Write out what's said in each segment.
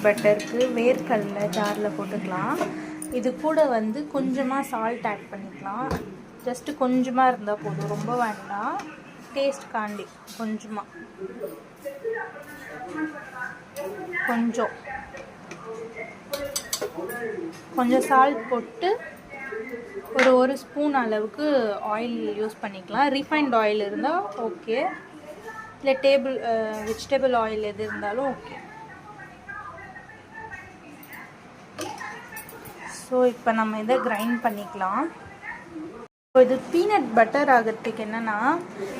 பட்டருக்கு வேர்க்கடலை ஜாரில் போட்டுக்கலாம். இது கூட வந்து கொஞ்சமாக சால்ட் ஆட் பண்ணிக்கலாம். ஜஸ்ட்டு கொஞ்சமாக இருந்தால் போதும், ரொம்ப வேண்டாம். டேஸ்ட் காண்டி கொஞ்சமாக கொஞ்சம் சால்ட் போட்டு ஒரு ஸ்பூன் அளவுக்கு ஆயில் யூஸ் பண்ணிக்கலாம். ரீஃபைண்ட் ஆயில் இருந்தால் ஓகே, இல்லை வெஜிடபிள் ஆயில் எது இருந்தாலும் ஓகே. ஸோ இப்போ நம்ம இதை கிரைண்ட் பண்ணிக்கலாம். இது பீனட் பட்டர் ஆகிறதுக்கு என்னென்னா,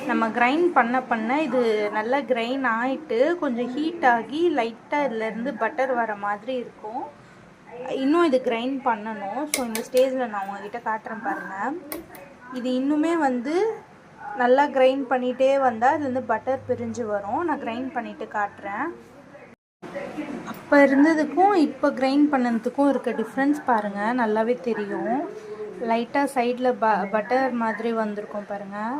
நம்ம கிரைண்ட் பண்ண இது நல்லா கிரைண்ட் ஆகிட்டு கொஞ்சம் ஹீட் ஆகி லைட்டாக இதுலேருந்து பட்டர் வர மாதிரி இருக்கும். இன்னும் இது கிரைண்ட் பண்ணணும். ஸோ இந்த ஸ்டேஜில் நான் உங்ககிட்ட காட்டுறேன் பாருங்கள். இது இன்னுமே வந்து நல்லா கிரைண்ட் பண்ணிகிட்டே வந்தால் இதுலேருந்து பட்டர் பிரிஞ்சு வரும். நான் கிரைண்ட் பண்ணிவிட்டு காட்டுறேன். அப்போ இருந்ததுக்கும் இப்போ கிரைண்ட் பண்ணதுக்கும் இருக்க டிஃப்ரென்ஸ் பாருங்கள், நல்லாவே தெரியும். லைட்டாக சைடில் பட்டர் மாதிரி வந்திருக்கும் பாருங்கள்,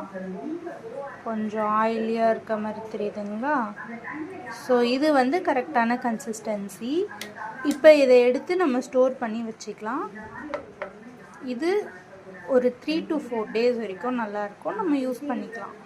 கொஞ்சம் ஆயிலியாக இருக்க மாதிரி தெரியுதுங்களா? ஸோ இது வந்து கரெக்டான கன்சிஸ்டன்சி. இப்போ இதை எடுத்து நம்ம ஸ்டோர் பண்ணி வச்சுக்கலாம். இது ஒரு 3 to 4 days வரைக்கும் நல்லாயிருக்கும், நம்ம யூஸ் பண்ணிக்கலாம்.